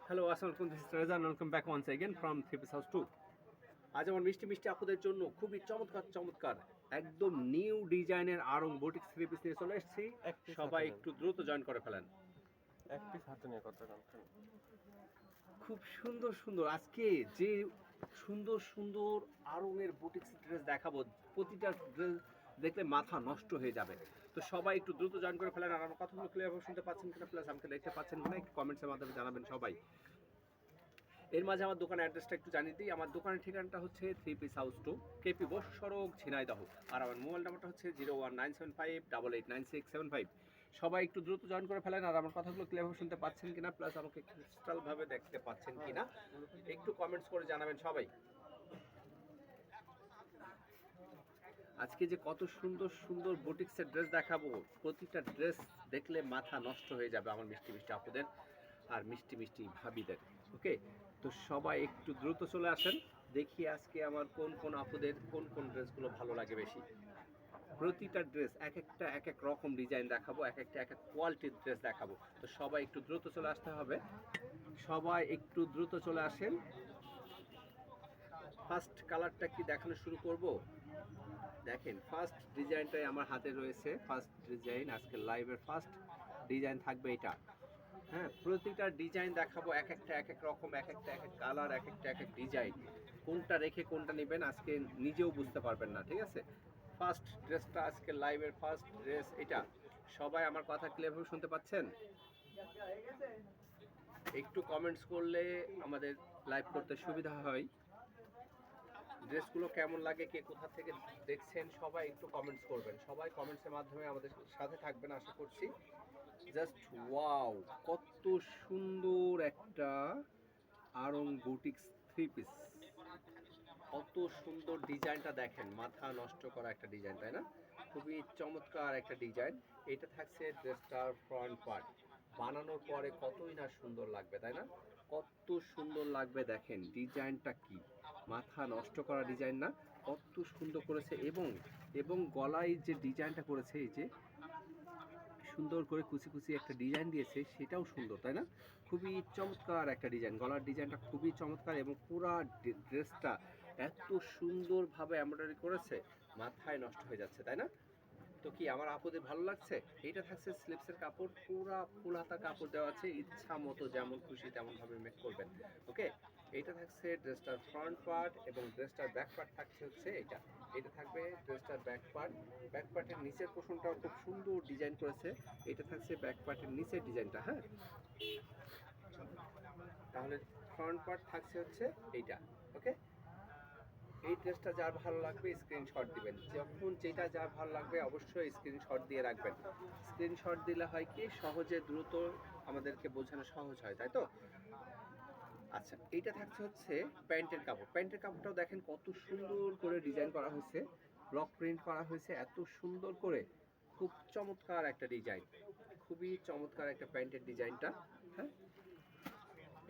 Hello, আসসালামু আলাইকুম। This is Rezan. Welcome back once again from three piece house 2। আজ আমার মিষ্টি মিষ্টি আপুদের জন্য খুবই চমৎকার চমৎকার একদম নিউ ডিজাইনের আড়ং বুটিক থ্রি পিস নিয়ে চলে এসেছি। এক পিস হাতে সবাই নেন, একটু দ্রুত জয়েন করে ফেলেন। এক পিস হাতে নিয়ে কথা বলছেন। খুব সুন্দর সুন্দর আজকে যে সুন্দর সুন্দর আড়ংয়ের বুটিক ড্রেস দেখাবো, প্রতিটা ড্রেস দেখলে মাথা নষ্ট হয়ে যাবে। তো সবাই একটু দ্রুত জয়েন করে ফেলেন। আর আমার কথাগুলো ক্লিয়ারভাবে শুনতে পাচ্ছেন কিনা, প্লাস আমাকে দেখতে পাচ্ছেন কিনা, একটু কমেন্টসের মাধ্যমে জানাবেন সবাই। এর মাঝে আমার দোকানের অ্যাড্রেসটা একটু জানিয়ে দিই। আমার দোকানের ঠিকানাটা হচ্ছে three piece house 2, KP Bose সড়ক, ঝিনাইদহ। আর আমার মোবাইল নাম্বারটা হচ্ছে 01975889675। সবাই একটু দ্রুত জয়েন করে ফেলেন। আর আমার কথাগুলো ক্লিয়ারভাবে শুনতে পাচ্ছেন কিনা, প্লাস আমাকে ক্রিস্টালভাবে দেখতে পাচ্ছেন কিনা, একটু কমেন্টস করে জানাবেন সবাই। আজকে যে কত সুন্দর সুন্দর বুটিক্সের ড্রেস দেখাবো, প্রতিটা ড্রেস দেখলে মাথা নষ্ট হয়ে যাবে আমার মিষ্টি মিষ্টি আপুদের আর মিষ্টি মিষ্টি ভাবিদের। ওকে, তো সবাই একটু দ্রুত চলে আসেন। দেখি আজকে আমার কোন কোন আপুদের কোন কোন ড্রেসগুলো ভালো লাগে বেশি। প্রতিটা ড্রেস এক একটা এক এক রকম ডিজাইন দেখাবো, এক একটা এক এক কোয়ালিটির ড্রেস দেখাবো। তো সবাই একটু দ্রুত চলে আসতে হবে। সবাই একটু দ্রুত চলে আসেন। ফার্স্ট কালারটা কি দেখানো শুরু করব। দেখেন, ফার্স্ট ডিজাইনটাই আমার হাতে রয়েছে। ফার্স্ট ডিজাইন, আজকে লাইভের ফার্স্ট ডিজাইন থাকবে এটা। হ্যাঁ, প্রতিটা ডিজাইন দেখাবো, এক একটা এক এক রকম, এক একটা এক এক কালার, এক একটা এক এক ডিজাইন। কোনটা রেখে কোনটা নেবেন আজকে নিজেও বুঝতে পারবেন না, ঠিক আছে। ফার্স্ট ড্রেসটা আজকে লাইভের ফার্স্ট ড্রেস এটা। সবাই আমার কথা ক্লিয়ারভাবে শুনতে পাচ্ছেন? একটু কমেন্টস করলে আমাদের লাইভ করতে সুবিধা হয়। ড্রেসগুলো কেমন লাগে, কে কোথা থেকে দেখছেন, সবাই একটু কমেন্টস করবেন। সবাই কমেন্টসের মাধ্যমে আমাদের সাথে থাকবেন আশা করছি। জাস্ট ওয়াও, কত সুন্দর একটা আড়ং বুটিক্স থ্রি পিস। কত সুন্দর ডিজাইনটা দেখেন, মাথা নষ্ট করা একটা ডিজাইন, তাই না? খুবই চমৎকার একটা ডিজাইন। এটা থাকছে ড্রেসটার ফ্রন্ট পার্ট। বানানোর পরে কতই না সুন্দর লাগবে, তাই না? কত সুন্দর লাগবে দেখেন, ডিজাইনটা কি মাথা নষ্ট করা ডিজাইন না? কত সুন্দর করেছে। এবং এবং গলায় যে ডিজাইনটা করেছে, এই যে সুন্দর করে কুচি কুচি একটা ডিজাইন দিয়েছে, সেটাও সুন্দর, তাই না? খুবই চমৎকার একটা ডিজাইন, গলার ডিজাইনটা খুবই চমৎকার। এবং পুরা ড্রেসটা এত সুন্দরভাবে এমব্রয়ডারি করেছে, মাথায় নষ্ট হয়ে যাচ্ছে, তাই না? তো কি আমার আপুদের ভালো লাগছে? এটা থাকছে স্লিপসের কাপড়, পুরা ফুল হাতা কাপড় দেওয়া আছে, ইচ্ছা মতো যেমন খুশি তেমন ভাবে মেক করবেন। ওকে, এটা থাকছে ড্রেসটার ফ্রন্ট পার্ট, এবং ড্রেসটার ব্যাক পার্ট থাকছে হচ্ছে এটা। এটা থাকবে ড্রেসটার ব্যাক পার্ট। ব্যাক পার্টের নিচের পোর্শনটাও খুব সুন্দর ডিজাইন করেছে। এটা থাকছে ব্যাক পার্টের নিচের ডিজাইনটা। হ্যাঁ, তাহলে ফ্রন্ট পার্ট থাকছে হচ্ছে এইটা। ওকে, এই ড্রেসটা যার ভালো লাগবে স্ক্রিনশট দিবেন। যখন যেটা যার ভালো লাগবে অবশ্যই স্ক্রিনশট দিয়ে রাখবেন। স্ক্রিনশট দিলে হয় কি, সহজে দ্রুত আমাদেরকে বোঝানো সহজ হয়, তাই তো? আচ্ছা, এইটা থাকছে হচ্ছে প্যান্টের কাপড়। প্যান্টের কাপড়টাও দেখেন কত সুন্দর করে ডিজাইন করা হয়েছে, ব্লক প্রিন্ট করা হয়েছে এত সুন্দর করে। খুব চমৎকার একটা ডিজাইন, খুবই চমৎকার একটা প্যান্টের ডিজাইনটা। হ্যাঁ,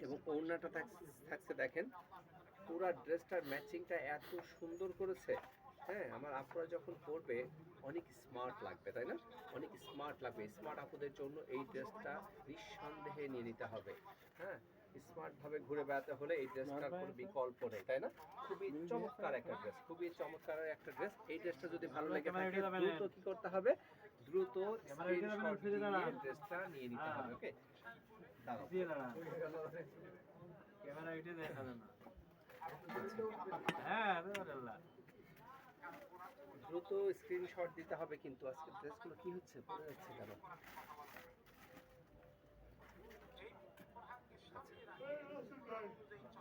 এবং ওড়নাটা থাকছে দেখেন, পুরা ড্রেসটার ম্যাচিংটা এত সুন্দর করেছে। হ্যাঁ, আমার আপুরা যখন পরবে অনেক স্মার্ট লাগবে, তাই না? অনেক স্মার্ট লাগবে। স্মার্ট আপুদের জন্য এই ড্রেসটা নিঃসন্দেহে নিয়ে নিতে হবে। হ্যাঁ, স্মার্টভাবে ঘুরে বেড়াতে হলে এই ড্রেসটার কোনো বিকল্প নেই, তাই না? খুবই চমৎকার একটা ড্রেস, খুবই চমৎকার একটা ড্রেস। এই ড্রেসটা যদি ভালো লেগে থাকে, দ্রুত কি করতে হবে? দ্রুত স্ক্রিনশট দিয়ে ড্রেসটা নিয়ে নিতে হবে। ওকে, দাঁড়াও। ক্যামেরা উঠে দেখা যায় না। হ্যাঁ, দ্রুত স্ক্রিনশট দিতে হবে কিন্তু। আজকে ড্রেসগুলো কি হচ্ছে, পড়ে যাচ্ছে কেন?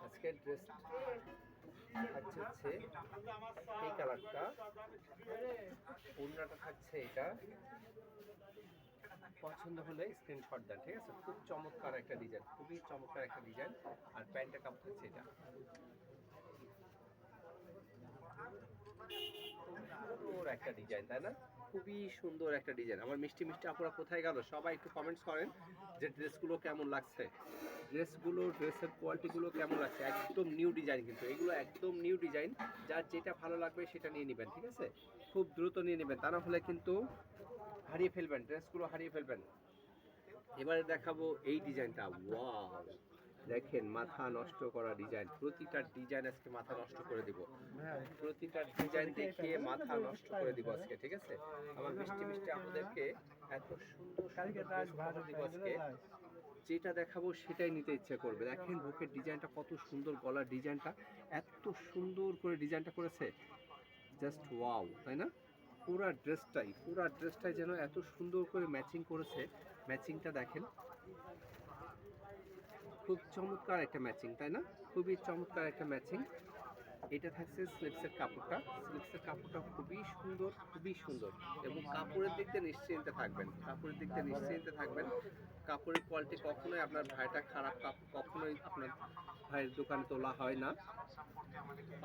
আজকে ড্রেস থাকছে হচ্ছে এই কালারটা, ওড়নাটা থাকছে এটা। পছন্দ হলে স্ক্রিনশট দেন, ঠিক আছে? খুব চমৎকার একটা ডিজাইন, খুবই চমৎকার একটা ডিজাইন। আর প্যান্টের কাপড় থাকছে এটা। সুন্দর একটা ডিজাইন, তাই না? খুবই সুন্দর একটা ডিজাইন। আমার মিষ্টি মিষ্টি আপুরা কোথায় গেল? সবাই একটু কমেন্টস করেন যে ড্রেসগুলো কেমন লাগছে, ড্রেসগুলো, ড্রেসের কোয়ালিটিগুলো কেমন লাগছে। একদম নিউ ডিজাইন কিন্তু এগুলো, একদম নিউ ডিজাইন। যার যেটা ভালো লাগবে সেটা নিয়ে নেবেন, ঠিক আছে? খুব দ্রুত নিয়ে নেবেন, তা না হলে কিন্তু হারিয়ে ফেলবেন, ড্রেসগুলো হারিয়ে ফেলবেন। এবারে দেখাবো এই ডিজাইনটা। ওয়াও, দেখেন মাথা নষ্ট করা ডিজাইন, প্রতিটা ডিজাইন আজকে মাথা নষ্ট করে দিব, প্রতিটা ডিজাইন দেখিয়ে মাথা নষ্ট করে দিব আজকে, ঠিক আছে? আমার মিষ্টি মিষ্টি আপনাদেরকে এত সুন্দর সুন্দর dress উপহার দিব আজকে, যেটা দেখাবো সেটাই নিতে ইচ্ছে করবে। দেখেন বুকের ডিজাইনটা কত সুন্দর, গলার ডিজাইনটা এত সুন্দর করে ডিজাইনটা করেছে, জাস্ট ওয়াও, তাই না? পুরা ড্রেসটাই যেন এত সুন্দর করে ম্যাচিং করেছে। ম্যাচিংটা দেখেন, খুব চমৎকার একটা ম্যাচিং, তাই না? খুবই চমৎকার একটা ম্যাচিং। এটা থাকছে স্লিপসের কাপড়টা, স্লিপসের কাপড়টা খুবই সুন্দর, খুবই সুন্দর। এবং কাপড়ের দিক দিয়ে নিশ্চিন্তে থাকবেন, কাপড়ের দিক দিয়ে নিশ্চিন্তে থাকবেন। কাপড়ের কোয়ালিটি কখনোই আপনার ভাইটা খারাপ কাপড় কখনোই আপনার ভাইয়ের দোকানে তোলা হয় না।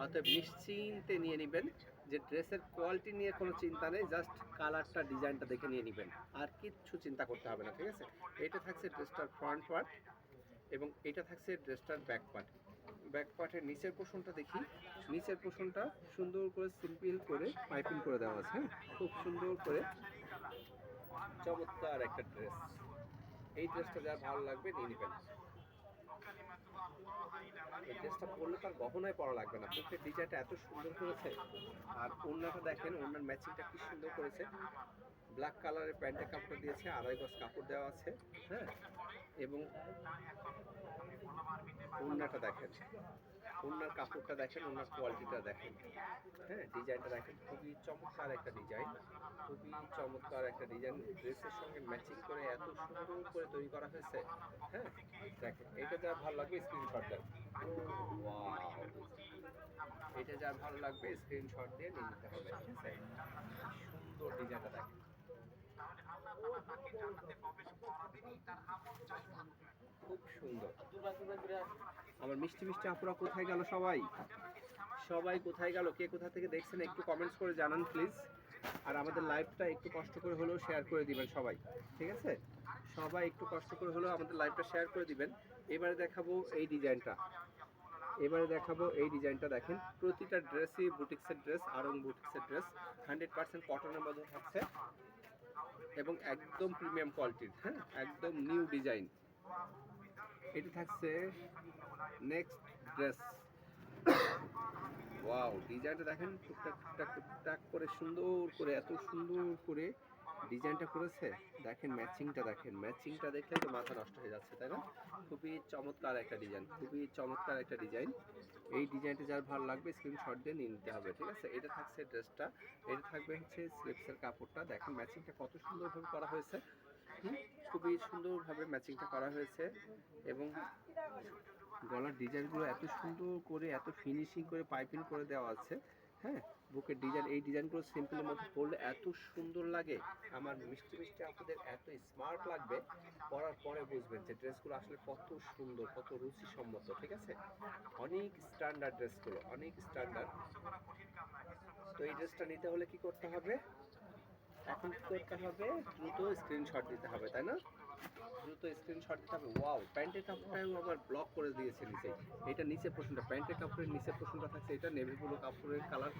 অতএব নিশ্চিন্তে নিয়ে নেবেন, যে ড্রেসের কোয়ালিটি নিয়ে কোনো চিন্তা নেই, জাস্ট কালারটা ডিজাইনটা দেখে নিয়ে নেবেন, আর কিচ্ছু চিন্তা করতে হবে না, ঠিক আছে? এটা থাকছে ড্রেসটার ফ্রন্ট পার্ট এবং এটা থাকছে ড্রেসটার ব্যাক পার্ট। ব্যাক পার্টের নিচের পোর্শনটা দেখি, নিচের পোর্শনটা সুন্দর করে সিম্পল করে পাইপিং করে দেওয়া আছে, হ্যাঁ? খুব সুন্দর করে চমৎকার একটা ড্রেস। এই ড্রেসটা যার ভালো লাগবে নিয়ে নেবেন। এই ড্রেসটা পরলে তার গহনায় পরা লাগবে না, বুকের ডিজাইনটা এত সুন্দর করেছে। আর ওড়নাটা দেখেন, ওড়নার ম্যাচিংটা কি সুন্দর করেছে। ব্ল্যাক কালারের প্যান্টের কাপড় দিয়েছে, 2.5 গজ কাপড় দেওয়া আছে, হ্যাঁ? এবং ওড়নাটা দেখেন, ওড়নার কাপড়টা দেখেন, ওড়নার কোয়ালিটিটা দেখেন, হ্যাঁ? ডিজাইনটা দেখেন, খুবই চমৎকার একটা ডিজাইন, খুবই চমৎকার একটা ডিজাইন। ড্রেসের সঙ্গে ম্যাচিং করে এত সুন্দর করে তৈরি করা হয়েছে, হ্যাঁ? দেখেন, এটা যার ভালো লাগবে স্ক্রিনশট দেন। ওয়াও, এটা যার ভালো লাগবে স্ক্রিনশট দিয়ে নিয়ে নিতে হবে, ঠিক আছে? সুন্দর ডিজাইনটা দেখেন, খুব সুন্দর। আমার মিষ্টি মিষ্টি আপুরা কোথায় গেল সবাই? সবাই কোথায় গেল? কে কোথা থেকে দেখছেন একটু কমেন্টস করে জানান প্লিজ। আর আমাদের লাইভটা একটু কষ্ট করে হলেও শেয়ার করে দিবেন সবাই, ঠিক আছে? সবাই একটু কষ্ট করে হলেও আমাদের লাইভটা শেয়ার করে দিবেন। এবারে দেখাবো এই ডিজাইনটা, এবারে দেখাবো এই ডিজাইনটা দেখেন, প্রতিটা ড্রেসই বুটিক্সের ড্রেস, আরং বুটিক্সের ড্রেস, 100% কটনের মধ্যে থাকছে এবং একদম প্রিমিয়াম কোয়ালিটির, হ্যাঁ? একদম নিউ ডিজাইন। এটি থাকছে নেক্সট ড্রেস। ওয়াও, ডিজাইনটা দেখেন, টুকটাক টুকটাক টুকটাক করে সুন্দর করে এত সুন্দর করে ডিজাইনটা করেছে। দেখেন ম্যাচিংটা, দেখেন ম্যাচিংটা দেখলে তো মাথা নষ্ট হয়ে যাচ্ছে, তাই না? খুবই চমৎকার একটা ডিজাইন, খুবই চমৎকার একটা ডিজাইন। এই ডিজাইনটা যার ভালো লাগবে স্ক্রিনশট দিয়ে নিয়ে নিতে হবে, ঠিক আছে? এটা থাকছে ড্রেসটা, এটা থাকবে হচ্ছে স্লিপসের কাপড়টা। দেখেন ম্যাচিংটা কত সুন্দরভাবে করা হয়েছে, খুবই সুন্দরভাবে ম্যাচিংটা করা হয়েছে। এবং গলার ডিজাইনগুলো এত সুন্দর করে, এত ফিনিশিং করে পাইপিং করে দেওয়া আছে, হ্যাঁ? বুকের ডিজাইন, এই ডিজাইনগুলো সিম্পলের মধ্যে পরলে এত সুন্দর লাগে। আমার মিষ্টি মিষ্টি আপনাদের এত স্মার্ট লাগবে, পরার পরে বুঝবেন যে ড্রেসগুলো আসলে কত সুন্দর, কত রুচিসম্মত, ঠিক আছে? অনেক স্ট্যান্ডার্ড ড্রেসগুলো, অনেক স্ট্যান্ডার্ড। তো এই ড্রেসটা নিতে হলে কি করতে হবে? এখন কি করতে হবে? দ্রুত স্ক্রিনশট দিতে হবে, তাই না? দ্রুত স্ক্রিনশট দিতে হবে। ওয়াও, প্যান্টের কাপড়টাও আবার ব্লক করে দিয়েছে নিচে। এটা নিচের পোর্শনটা, প্যান্টের কাপড়ের নিচের পোর্শনটা থাকছে, এটা নেভি ব্লু কাপড়ের কালার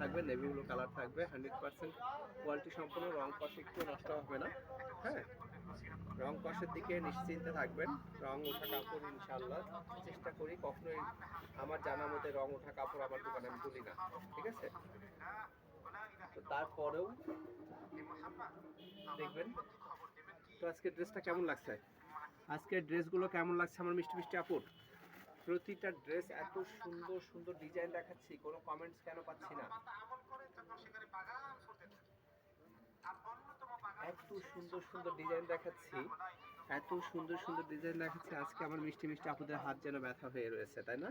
থাকবে, নেভি ব্লু কালার থাকবে, 100% কোয়ালিটি সম্পূর্ণ, রং কষ একটু নষ্ট হবে না, হ্যাঁ? রং কষের দিকে নিশ্চিন্তে থাকবেন। রং ওঠা কাপড় ইনশাআল্লাহ চেষ্টা করি কখনোই, আমার জানা মতে রং ওঠা কাপড় আমার দোকানে আমি তুলি না, ঠিক আছে? তো তারপরেও দেখবেন। তো আজকের ড্রেসটা কেমন লাগছে? আজকের ড্রেসগুলো কেমন লাগছে আমার মিষ্টি মিষ্টি আপুর? প্রতিটা ড্রেস এত সুন্দর সুন্দর ডিজাইন দেখাচ্ছি, কোনো কমেন্টস কেন পাচ্ছি না? এত সুন্দর সুন্দর ডিজাইন দেখাচ্ছি, এত সুন্দর সুন্দর ডিজাইন দেখাচ্ছি, আজকে আমার মিষ্টি মিষ্টি আপুদের হাত যেন ব্যথা হয়ে রয়েছে, তাই না?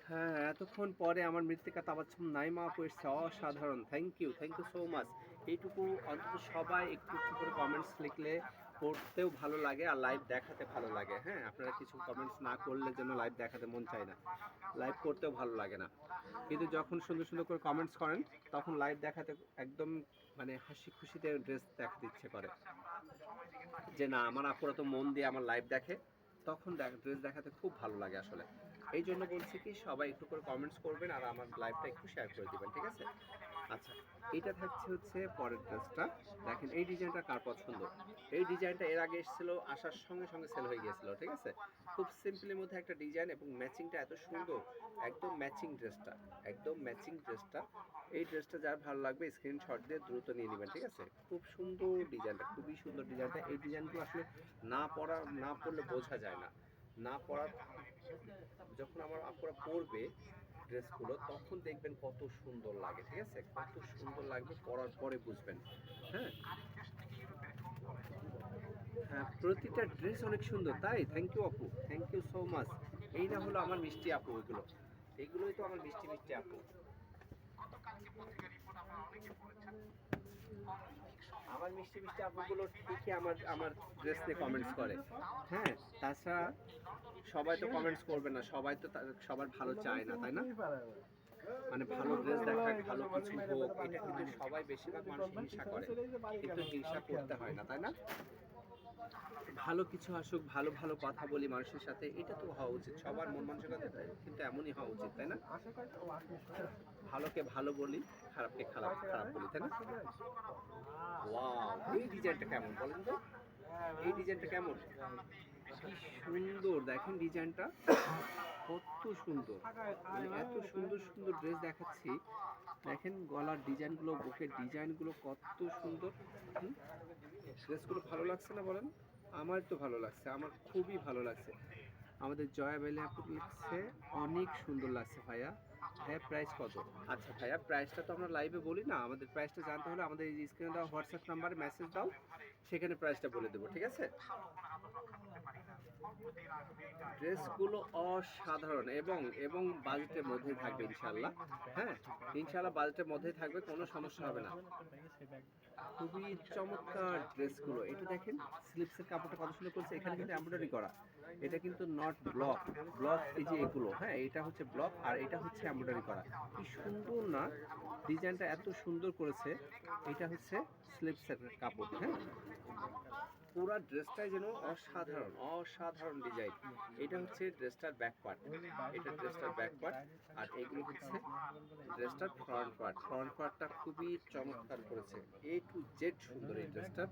হ্যাঁ, এতক্ষণ পরে আমার মৃত্তিকা তাবাচ্ছুম নাইমা আপু এসছে, অসাধারণ। Thank you so much. এইটুকু অন্তত সবাই একটু একটু করে কমেন্টস লিখলে পড়তেও ভালো লাগে আর লাইভ দেখাতে ভালো লাগে, হ্যাঁ? আপনারা কিছু কমেন্টস না করলে যেন লাইভ দেখাতে মন চায় না, লাইভ করতেও ভালো লাগে না। কিন্তু যখন সুন্দর সুন্দর করে কমেন্টস করেন তখন লাইভ দেখাতে একদম মানে হাসি খুশিতে ড্রেস দেখাতে ইচ্ছে করে, যে না আমার আপুরা তো মন দিয়ে আমার লাইভ দেখে, তখন ড্রেস দেখাতে খুব ভালো লাগে আসলে। এই জন্য বলছি কি, সবাই একটু করে কমেন্টস করবেন আর আমার লাইভটা একটু শেয়ার করে দিবেন, ঠিক আছে? আচ্ছা, এটা থাকছে হচ্ছে পরের ড্রেসটা। দেখেন এই ডিজাইনটা কার পছন্দ? এই ডিজাইনটা এর আগে এসেছিল, আসার সঙ্গে সঙ্গে সেল হয়ে গিয়েছিল, ঠিক আছে? খুব সিম্পলের মধ্যে একটা ডিজাইন এবং ম্যাচিংটা এত সুন্দর, একদম ম্যাচিং ড্রেসটা, একদম ম্যাচিং ড্রেসটা। এই ড্রেসটা যার ভালো লাগবে স্ক্রিনশট দিয়ে দ্রুত নিয়ে নেবেন, ঠিক আছে? খুব সুন্দর ডিজাইনটা, খুবই সুন্দর ডিজাইনটা। এই ডিজাইনগুলো আসলে না পড়লে বোঝা যায় না। না পড়ার যখন আমার আপুরা পরবে ড্রেসগুলো তখন দেখবেন কত সুন্দর লাগে, ঠিক আছে? কত সুন্দর লাগবে পরার পরে বুঝবেন। হ্যাঁ, হ্যাঁ, প্রতিটা ড্রেস অনেক সুন্দর, তাই? থ্যাংক ইউ আপু, থ্যাংক ইউ সো মাচ। এই না হলো আমার মিষ্টি আপু, এগুলো এগুলোই তো আমার মিষ্টি মিষ্টি আপু। আমার মিষ্টি মিষ্টি আপুগুলো ঠিকই আমার আমার ড্রেস নিয়ে কমেন্টস করে। হ্যাঁ, তাছাড়া সবাই তো কমেন্টস করবে না, সবাই তো সবার ভালো চায় না, তাই না? মানে ভালো ড্রেস দেখাক, ভালো কিছু হোক, এটা কিন্তু সবাই বেশিরভাগ মানুষ হিংসা করে, কিন্তু হিংসা করতে হয় না, তাই না? ভালো কিছু আসুক, ভালো ভালো কথা বলি মানুষের সাথে, এটা তো হওয়া উচিত। সবার মন মানসিকতা কিন্তু এমনই হওয়া উচিত, তাই না? ভালোকে ভালো বলি, খারাপকে খারাপ খারাপ বলি, তাই না? ওয়াও, এই ডিজাইনটা কেমন বলেন তো? এই ডিজাইনটা কেমন? কি সুন্দর দেখেন ডিজাইনটা, কত সুন্দর। মানে এত সুন্দর সুন্দর ড্রেস দেখাচ্ছি, দেখেন গলার ডিজাইনগুলো, বুকের ডিজাইনগুলো কত সুন্দর। ড্রেসগুলো ভালো লাগছে না বলেন? আমার তো ভালো লাগছে, আমার খুবই ভালো লাগছে। আমাদের জয়া বেলে আপু লিখছে অনেক সুন্দর লাগছে ভাইয়া। ভাইয়া প্রাইস কত? আচ্ছা ভাইয়া, প্রাইসটা তো আমরা লাইভে বলি না, আমাদের প্রাইসটা জানতে হলে আমাদের এই স্ক্রিনে দেওয়া হোয়াটসঅ্যাপ নাম্বারে মেসেজ দাও, সেখানে প্রাইসটা বলে দেবো, ঠিক আছে? ড্রেসগুলো অসাধারণ এবং এবং বাজেটের মধ্যেই থাকবে ইনশাল্লাহ। হ্যাঁ, ইনশাল্লাহ বাজেটের মধ্যেই থাকবে, কোনো সমস্যা হবে না। খুবই চমৎকার ড্রেসগুলো। এটা দেখেন স্লিপসের কাপড়টা কত সুন্দর করছে, এখানে কিন্তু এমব্রয়ডারি করা। এটা কিন্তু নট ব্লক, ব্লক এই যে এগুলো, হ্যাঁ এটা হচ্ছে ব্লক আর এটা হচ্ছে এমব্রয়ডারি করা। কি সুন্দর না, ডিজাইনটা এত সুন্দর করেছে। এটা হচ্ছে স্লিপসের কাপড়, হ্যাঁ। পুরো ড্রেসটাই যেন অসাধারণ, অসাধারণ ডিজাইন। এটা হচ্ছে ড্রেসটার ব্যাক পার্ট, এটা ড্রেসটার ব্যাক পার্ট, আর এগুলো হচ্ছে ড্রেসটার ফ্রন্ট পার্ট। ফ্রন্ট পার্টটা খুবই চমৎকার করেছে, এ টু জেড সুন্দর এই ড্রেসটার,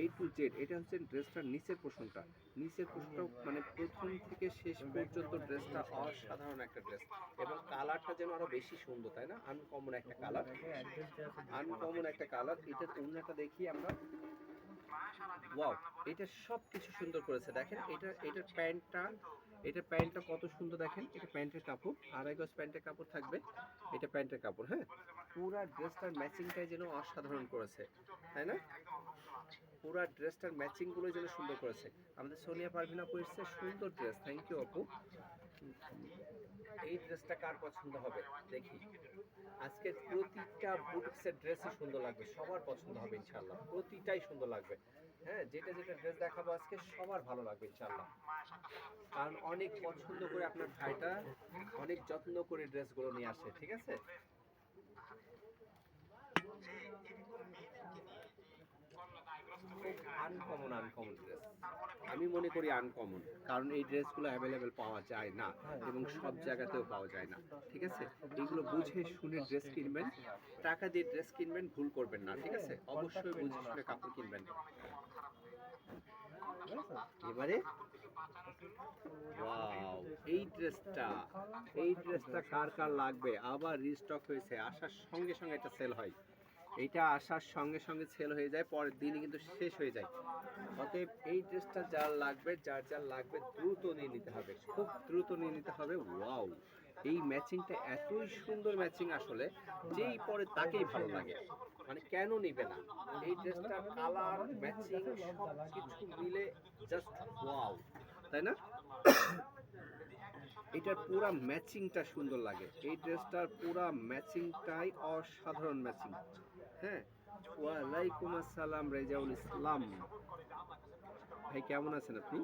এ টু জেড। এটা হচ্ছে ড্রেসটার নিচের পোর্শনটা, নিচের পোর্শনটা মানে প্রথম থেকে শেষ পর্যন্ত ড্রেসটা অসাধারণ একটা ড্রেস। এবং কালারটা যেন আরো বেশি সুন্দর, তাই না? আনকমন একটা কালার, আনকমন একটা কালার। এটার অন্যটা দেখি আমরা। ওয়াও, এটা সব কিছু সুন্দর করেছে দেখেন। এটার প্যান্টটা, এটা প্যান্টটা কত সুন্দর দেখেন। এটা প্যান্টের কাপড়, আড়াই গজ প্যান্টের কাপড় থাকবে, এটা প্যান্টের কাপড়। হ্যাঁ, পুরা ড্রেসটার ম্যাচিংটাই যেন অসাধারণ করেছে, তাই না? পুরা ড্রেসটার ম্যাচিং গুলো যেন সুন্দর করেছে। আমাদের সোনিয়া পারভিনা পরেছে সুন্দর ড্রেস, থ্যাংক ইউ আপু। এই ড্রেসটা কার পছন্দ হবে দেখি। আজকে প্রতিটা বুটিক্সের ড্রেসই সুন্দর লাগবে, সবার পছন্দ হবে ইনশাআল্লাহ, প্রতিটাই সুন্দর লাগবে। হ্যাঁ, যেটা যেটা ড্রেস দেখাবো আজকে সবার ভালো লাগবে ইনশাআল্লাহ। কারণ অনেক পছন্দ করে আপনার ভাইটা অনেক যত্ন করে ড্রেসগুলো নিয়ে আসে, ঠিক আছে? আনকমন, আনকমন ড্রেস, আমি মনে করি আনকমন, কারণ এই ড্রেসগুলো অ্যাভেলেবেল পাওয়া যায় না এবং সব জায়গাতেও পাওয়া যায় না, ঠিক আছে? এগুলো বুঝে শুনে ড্রেস কিনবেন, টাকা দিয়ে ড্রেস কিনবেন, ভুল করবেন না, ঠিক আছে? অবশ্যই বুঝে শুনে কাপড় কিনবেন। এবারে ওয়াও, এই ড্রেসটা, এই ড্রেসটা কার কার লাগবে? আবার রিস্টক হয়েছে, আসার সঙ্গে সঙ্গে এটা সেল হয়, এইটা আসার সঙ্গে সঙ্গে সেল হয়ে যায়, পরের দিনই কিন্তু শেষ হয়ে যায়। অতএব এই ড্রেসটা যার লাগবে, যার যার লাগবে দ্রুত নিয়ে নিতে হবে, খুব দ্রুত নিয়ে নিতে হবে। ওয়াও, এই ম্যাচিংটা এতই সুন্দর ম্যাচিং আসলে, যেই পরে তাকেই ভালো লাগে, মানে কেন নিবে না? এই ড্রেসটার কালার ম্যাচিং সব কিছু মিলে জাস্ট ওয়াও, তাই না? এটার পুরা ম্যাচিংটা সুন্দর লাগে, এই ড্রেসটার পুরা ম্যাচিংটাই অসাধারণ ম্যাচিং। হ্যাঁ, ওয়ালাইকুম আসসালাম রেজাউল ইসলাম ভাই, কেমন আছেন আপনি?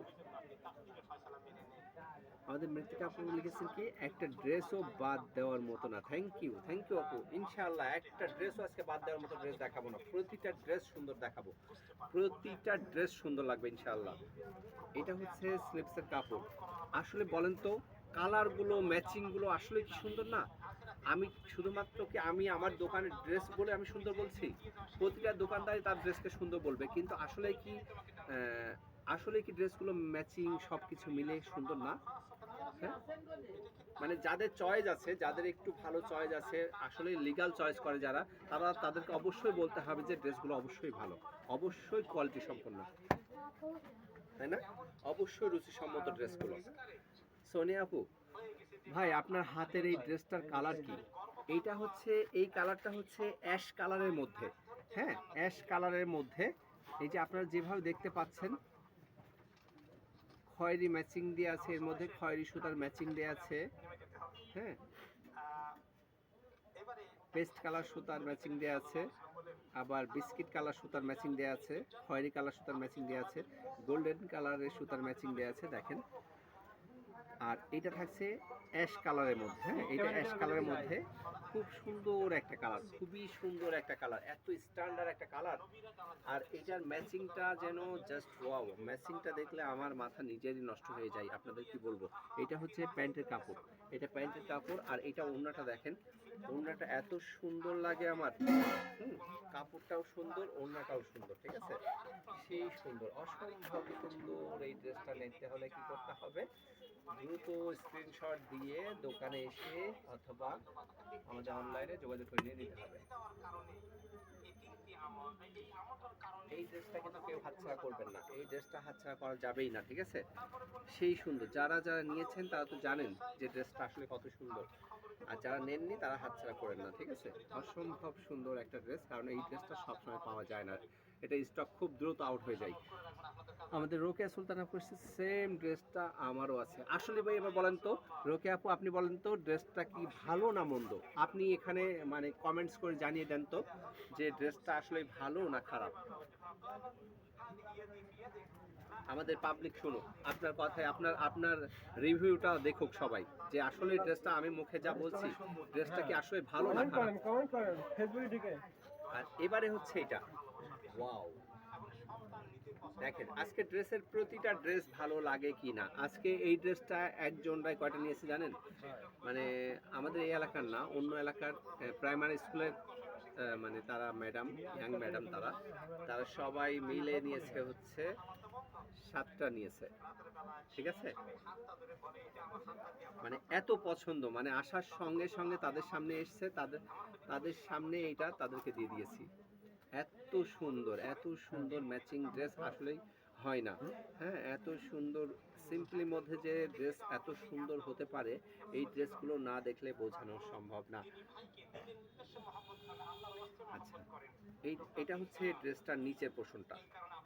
আমাদের মৃত্তিকা আপু লিখেছেন কি একটা ড্রেসও বাদ দেওয়ার মতো না। থ্যাংক ইউ, থ্যাংক ইউ আপু। ইনশাআল্লাহ একটা ড্রেসও আজকে বাদ দেওয়ার মতো ড্রেস দেখাবো না, প্রতিটা ড্রেস সুন্দর দেখাবো, প্রতিটা ড্রেস সুন্দর লাগবে ইনশাআল্লাহ। এটা হচ্ছে স্লিপসের কাপড়। আসলে বলেন তো কালারগুলো ম্যাচিংগুলো আসলে কি সুন্দর না? আমি শুধুমাত্র কি আমি আমার দোকানের ড্রেস বলে আমি সুন্দর বলছি? প্রতিটা দোকানদারই তার ড্রেসকে সুন্দর বলবে, কিন্তু আসলে কি ড্রেসগুলো ম্যাচিং সব কিছু মিলে সুন্দর না? হ্যাঁ, মানে যাদের চয়েস আছে, যাদের একটু ভালো চয়েস আছে, আসলে লিগ্যাল চয়েস করে যারা, তাদেরকে অবশ্যই বলতে হবে যে ড্রেসগুলো অবশ্যই ভালো, অবশ্যই কোয়ালিটি সম্পন্ন, তাই না? অবশ্যই রুচিসম্মত ড্রেসগুলো। সোনিয়া আপু, ভাই আপনার হাতের এই ড্রেসটার কালার কি? এই কালারটা হচ্ছে অ্যাশ কালারের মধ্যে। হ্যাঁ, অ্যাশ কালারের মধ্যে। এই যে আপনারা যেভাবে দেখতে পাচ্ছেন, খয়েরি ম্যাচিং দিয়ে আছে, এর মধ্যে খয়েরি সুতার ম্যাচিং দেয়া আছে। হ্যাঁ, পেস্ট কালার সুতার ম্যাচিং দেয়া আছে, আবার বিস্কিট কালার সুতার ম্যাচিং দেয়া আছে, খয়েরি কালার সুতার ম্যাচিং দেয়া আছে, গোল্ডেন কালারের সুতার ম্যাচিং দেয়া আছে, দেখেন। আর এটা থাকছে অ্যাশ কালারের মধ্যে। হ্যাঁ, এটা অ্যাশ কালারের মধ্যে খুব সুন্দর একটা কালার, খুবই সুন্দর একটা কালার, এত স্ট্যান্ডার্ড একটা কালার। আর এটার ম্যাচিংটা যেন জাস্ট ওয়াও, ম্যাচিংটা দেখলে আমার মাথা নিজেরই নষ্ট হয়ে যায়, আপনাদের কি বলবো। এটা হচ্ছে প্যান্টের কাপড়, এটা প্যান্টের কাপড়। আর এটা ওড়নাটা দেখেন, ওড়নাটা এত সুন্দর লাগে আমার। কাপড়টাও সুন্দর, ওড়নাটাও সুন্দর, ঠিক আছে, সেই সুন্দর, অসম্ভব সুন্দর। এই ড্রেসটা নিতে হলে কি করতে হবে? দ্রুত স্ক্রিনশট দিয়ে দোকানে এসে অথবা আমাদের অনলাইনে যোগাযোগ করে নিয়ে নিতে হবে। এই ড্রেসটা কিন্তু কেউ হাতছাড়া করবেন না, এই ড্রেসটা হাতছাড়া করা যাবেই না, ঠিক আছে, সেই সুন্দর। যারা যারা নিয়েছেন তারা তো জানেন যে ড্রেসটা আসলে কত সুন্দর, আর যারা নেননি তারা হাতছাড়া করেন না, ঠিক আছে। অসম্ভব সুন্দর একটা ড্রেস, কারণ এই ড্রেসটা সবসময় পাওয়া যায় না, এটা স্টক খুব দ্রুত আউট হয়ে যায়। আমাদের রোকেয়া সুলতানা করছে সেম ড্রেসটা আমারও আছে। আসলে ভাই এবার বলেন তো রোকেয়া আপু, আপনি বলেন তো ড্রেসটা কি ভালো না মন্দ? আপনি এখানে মানে কমেন্টস করে জানিয়ে দেন তো যে ড্রেসটা আসলে ভালো না খারাপ। আমাদের পাবলিক শুনুক আপনার কথায়, আপনার আপনার রিভিউটা দেখুক সবাই, যে আসলে ড্রেসটা আমি মুখে যা বলছি ড্রেসটা কি আসলে ভালো না খারাপ। কমেন্ট করেন ফেসবুকে ঢুকে। আর এবারে হচ্ছে এটা, ওয়াও, দেখেন আজকে ড্রেসের প্রতিটা ড্রেস ভালো লাগে কি না। আজকে এই ড্রেসটা একজনরাই কয়টা নিয়েছে জানেন? মানে আমাদের এই এলাকার না, অন্য এলাকার প্রাইমারি স্কুলের মানে তারা ম্যাডাম, ইয়াং ম্যাডাম, তারা তারা সবাই মিলে নিয়েছে হচ্ছে 7টা নিয়েছে, ঠিক আছে। মানে এত পছন্দ, মানে আসার সঙ্গে সঙ্গে তাদের সামনে এসছে, তাদের সামনে এটা তাদেরকে দিয়ে দিয়েছি। এত সুন্দর ম্যাচিং ড্রেস আসলেই হয় না। হ্যাঁ, এত সুন্দর সিম্পলির মধ্যে যে ড্রেস এত সুন্দর হতে পারে, এই ড্রেসগুলো না দেখলে বোঝানো সম্ভব না। আচ্ছা, এটা হচ্ছে ড্রেসটার নিচের পোর্শনটা।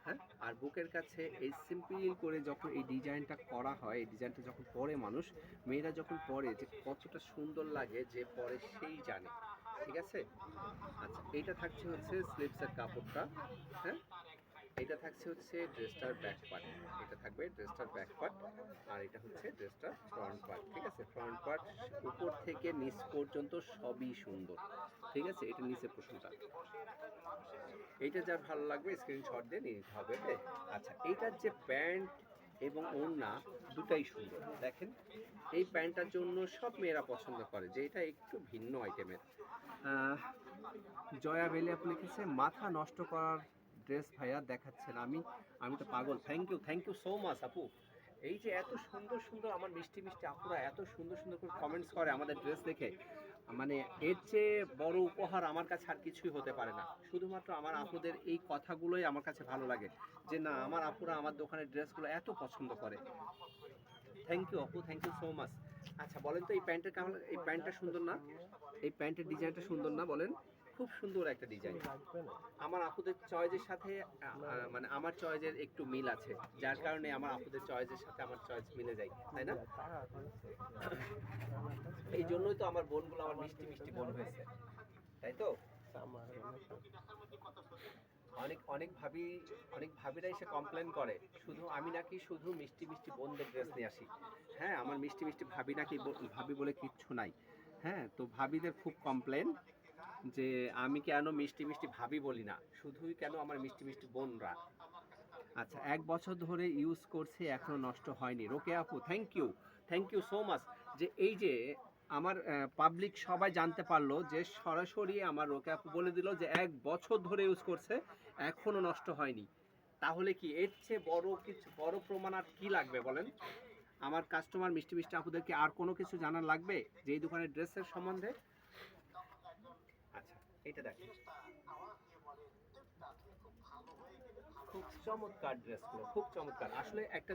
হ্যাঁ, আর বুকের কাছে এই সিম্পল করে যখন এই ডিজাইনটা করা হয়, এই ডিজাইনটা যখন পরে মানুষ, মেয়েরা যখন পরে, যে কতটা সুন্দর লাগে, যে পরে সেই জানে, ঠিক আছে। আচ্ছা, এটা থাকছে হচ্ছে স্লিভসের কাপড়টা। হ্যাঁ, এটা থাকছে হচ্ছে ড্রেসটার ব্যাক পার্ট, এটা থাকবে ড্রেসটার ব্যাক পার্ট। আর এটা হচ্ছে ড্রেসটার ফ্রন্ট পার্ট, ঠিক আছে। ফ্রন্ট পার্ট উপর থেকে নিচ পর্যন্ত সবই সুন্দর, ঠিক আছে। এটা নিচের পোর্শনটা, এইটা যার ভালো লাগবে স্ক্রিনশট দিয়ে নিয়ে নিতে হবে। আচ্ছা, এইটার যে প্যান্ট এবং ওড়না দুটাই সুন্দর, দেখেন। এই প্যান্টটার জন্য সব মেয়েরা পছন্দ করে, যে এটা একটু ভিন্ন আইটেমের। জয়া বেলি আপু লিখেছে মাথা নষ্ট করার ড্রেস ভাইয়া দেখাচ্ছেন, আমি তো পাগল। থ্যাংক ইউ সো মাচ আপু। এই যে এত সুন্দর সুন্দর আমার মিষ্টি মিষ্টি আপুরা এত সুন্দর সুন্দর করে কমেন্টস করে আমাদের ড্রেস দেখে, মানে এর চেয়ে বড় উপহার আমার কাছে আর কিছুই হতে পারে না। শুধুমাত্র আমার আপুদের এই কথাগুলোই আমার কাছে ভালো লাগে, যে না, আমার আপুরা আমার দোকানের ড্রেসগুলো এত পছন্দ করে। থ্যাংক ইউ আপু, থ্যাংক ইউ সো মাচ। আচ্ছা বলেন তো, এই প্যান্টের কালার, এই প্যান্টটা সুন্দর না? এই প্যান্টের ডিজাইনটা সুন্দর না বলেন? খুব সুন্দর একটা ডিজাইন। আমার আপুদের চয়েসের সাথে মানে আমার চয়েসের একটু মিল আছে, যার কারণে আমার আপুদের চয়েসের সাথে আমার চয়েস মিলে যায়, তাই না? এই জন্যই তো আমার বোনগুলো আমার মিষ্টি মিষ্টি বোন হয়েছে, তাই তো। অনেক ভাবিরা এসে কমপ্লেন করে শুধু আমি নাকি শুধু মিষ্টি মিষ্টি বোনদের ড্রেস নিয়ে আসি। হ্যাঁ, আমার মিষ্টি মিষ্টি ভাবি নাকি, ভাবি বলে কিচ্ছু নাই। হ্যাঁ, তো ভাবিদের খুব কমপ্লেন যে আমি কেন মিষ্টি মিষ্টি ভাবি বলি না, শুধুই কেন আমার মিষ্টি মিষ্টি বোনরা। আচ্ছা, 1 বছর ধরে ইউজ করছি এখনো নষ্ট হয়নি। রোকেয়া আপু, thank you. Thank you so much যে এই যে আমার পাবলিক সবাই জানতে পারলো যে সরাসরি আমার রোকেয়া আপু বলে দিল যে 1 বছর ধরে ইউজ করছে এখনো নষ্ট হয়নি। তাহলে কি এর চেয়ে বড় কিছু বড় প্রমাণ আর কি লাগবে বলেন? আমার কাস্টমার মিষ্টি মিষ্টি আপুদেরকে আর কোনো কিছু জানার লাগবে যে এই দোকানের ড্রেসের সম্বন্ধে? আচ্ছা, এটা দেখেন খুব চমৎকার ড্রেসগুলো, খুব চমৎকার। আসলে একটা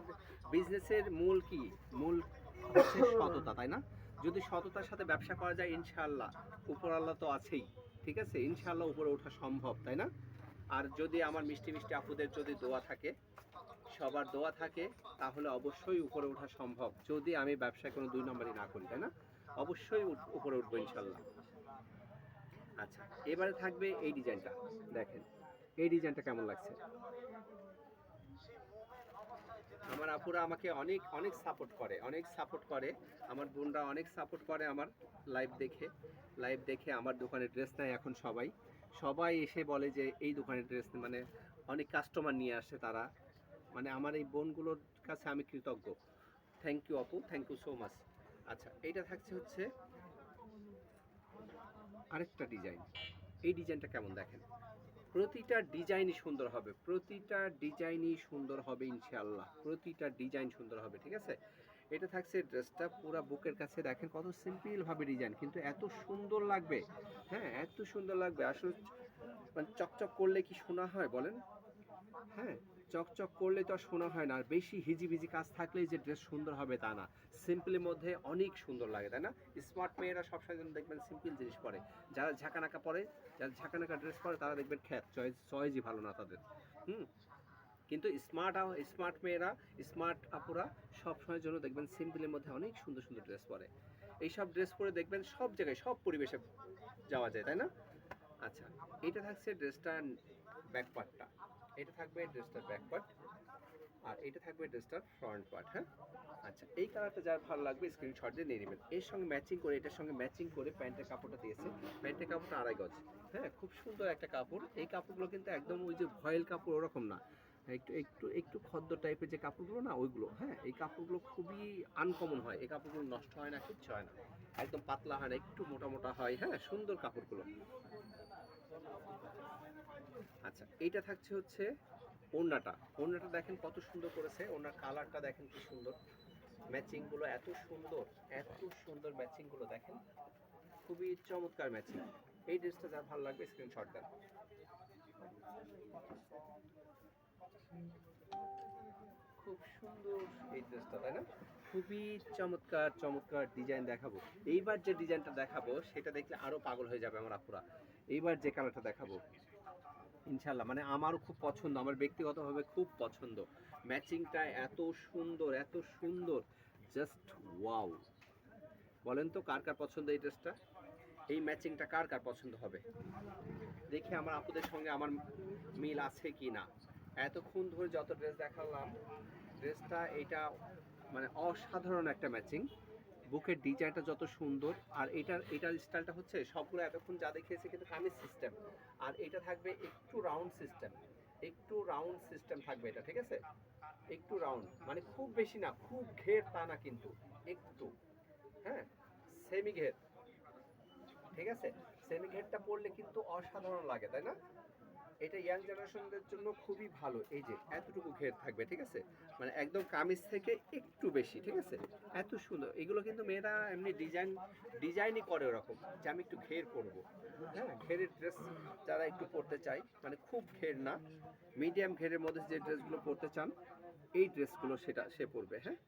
বিজনেসের মূল কি? মূল হচ্ছে সততা, তাই না? যদি সততার সাথে ব্যবসা করা যায় ইনশাআল্লাহ উপর আল্লাহ তো আছেই, ঠিক আছে, ইনশাআল্লাহ উপরে ওঠা সম্ভব, তাই না? আর যদি আমার মিষ্টি মিষ্টি আপুদের যদি দোয়া থাকে, সবার দোয়া থাকে, তাহলে অবশ্যই উপরে ওঠা সম্ভব। যদি আমি ব্যবসায় কোনো 2 নম্বরই না করি, তাই না? অবশ্যই উপরে উঠবো ইনশাআল্লাহ। আচ্ছা, এবারে থাকবে এই ডিজাইনটা। দেখেন এই ডিজাইনটা কেমন লাগছে? আমার আপুরা আমাকে অনেক অনেক সাপোর্ট করে, অনেক সাপোর্ট করে। আমার বোনরা অনেক সাপোর্ট করে আমার লাইভ দেখে আমার দোকানের ড্রেস নেয় এখন সবাই। সবাই এসে বলে যে এই দোকানের ড্রেস, মানে অনেক কাস্টমার নিয়ে আসে তারা। মানে আমার এই বোনগুলোর কাছে আমি কৃতজ্ঞ। থ্যাংক ইউ আপু, থ্যাংক ইউ সো মাচ। আচ্ছা, এইটা থাকছে হচ্ছে আরেকটা ডিজাইন। এই ডিজাইনটা কেমন দেখেন? প্রতিটা ডিজাইনই সুন্দর হবে, প্রতিটা ডিজাইনই সুন্দর হবে ইনশাআল্লাহ, প্রতিটা ডিজাইন সুন্দর হবে, ঠিক আছে? এটা থাকছে ড্রেসটা পুরো বুকের কাছে, দেখেন কত সিম্পল ভাবে ডিজাইন, কিন্তু এত সুন্দর লাগবে। হ্যাঁ, এত সুন্দর লাগবে আসলে। মানে চকচক করলে কি শোনা হয় বলেন? হ্যাঁ, চকচক করলে তো আর শোনা হয় না। আর বেশি হিজিবিজি কাজ থাকলেই যে ড্রেস সুন্দর হবে তা না। সিম্পলের মধ্যে অনেক সুন্দর লাগে, তাই না? স্মার্ট মেয়েরা সবসময় যেন দেখবেন সিম্পল জিনিস পরে। যারা ঝাঁকানাকা পরে, যারা ঝাঁকানাকা ড্রেস পরে তারা দেখবেন খ্যাত, চয়েসই ভালো না তাদের। হুম। কিন্তু স্মার্ট মেয়েরা, স্মার্ট আপুরা সবসময়ের জন্য দেখবেন সিম্পলের মধ্যে অনেক সুন্দর সুন্দর ড্রেস পরে। এইসব ড্রেস পরে দেখবেন সব জায়গায় সব পরিবেশে যাওয়া যায়, তাই না? আচ্ছা, এটা থাকছে ড্রেসটার ব্যাক পার্টটা। এটা থাকবে ড্রেসটার ব্যাক পার্ট, আর এটা থাকবে ড্রেসটার ফ্রন্ট পার্ট। হ্যাঁ, আচ্ছা, এই কালারটা যার ভালো লাগবে স্ক্রিনশট দিয়ে নিয়ে নেবেন। এর সঙ্গে ম্যাচিং করে, এটার সঙ্গে ম্যাচিং করে প্যান্টের কাপড়টা দিয়েছে। প্যান্টের কাপড়টা 2.5 গজ। হ্যাঁ, খুব সুন্দর একটা কাপড়। এই কাপড়গুলো কিন্তু একদম ওই যে ভয়েল কাপড় ওরকম না, একটু একটু একটু খদ্দর টাইপের যে কাপড়গুলো না ওইগুলো। হ্যাঁ, এই কাপড়গুলো খুবই আনকমন হয়, এই কাপড়গুলো নষ্ট হয় না, কিচ্ছু হয় না, একদম পাতলা হয় না, একটু মোটা মোটা হয়। হ্যাঁ, সুন্দর কাপড়গুলো। আচ্ছা, এইটা থাকছে হচ্ছে ওড়নাটা। ওড়নাটা দেখেন কত সুন্দর করেছে, ওড়নার কালারটা দেখেন কি সুন্দর, ম্যাচিং গুলো এত সুন্দর, এত সুন্দর ম্যাচিং গুলো দেখেন, খুবই চমৎকার ম্যাচিং। এই ড্রেসটা যার ভালো লাগবে স্ক্রিনশট দেন। খুব সুন্দর এই ড্রেসটা, তাই না? খুবই চমৎকার চমৎকার ডিজাইন দেখাবো। এইবার যে ডিজাইনটা দেখাবো সেটা দেখলে আরো পাগল হয়ে যাবে আমার আপুরা। এইবার যে কালারটা দেখাবো ইনশাল্লাহ, মানে আমারও খুব পছন্দ, আমার ব্যক্তিগতভাবে খুব পছন্দ। ম্যাচিংটা এত সুন্দর, এত সুন্দর, জাস্ট ওয়াও। বলেন তো কার কার পছন্দ এই ড্রেসটা? এই ম্যাচিংটা কার কার পছন্দ হবে? দেখি আমার আপুদের সঙ্গে আমার মিল আছে কি না। এতক্ষণ ধরে যত ড্রেস দেখালাম, ড্রেসটা এটা মানে অসাধারণ একটা ম্যাচিং। বুকের ডিজাইনটা যত সুন্দর, আর এটার স্টাইলটা হচ্ছে সবগুলো এতক্ষণ যা দেখিয়েছে কিন্তু কামিজ সিস্টেম, আর এটা থাকবে একটু রাউন্ড সিস্টেম, একটু রাউন্ড সিস্টেম থাকবে এটা, ঠিক আছে? একটু রাউন্ড মানে খুব বেশি না, খুব ঘের তা না কিন্তু, একটু। হ্যাঁ, সেমি ঘের, ঠিক আছে? সেমি ঘেরটা পরলে কিন্তু অসাধারণ লাগে, তাই না? এটা ইয়াং জেনারেশনদের জন্য খুবই ভালো। এই যে এতটুকু ঘের থাকবে, ঠিক আছে? মানে একদম কামিজ থেকে একটু বেশি, ঠিক আছে? এত সুন্দর এগুলো, কিন্তু মেয়েরা এমনি ডিজাইনই করে ওরকম যে আমি একটু ঘের পরবো। হ্যাঁ, ঘেরের ড্রেস যারা একটু পরতে চাই, মানে খুব ঘের না, মিডিয়াম ঘেরের মধ্যে যে ড্রেসগুলো পরতে চান, এই ড্রেসগুলো সেটা সে পরবে। হ্যাঁ,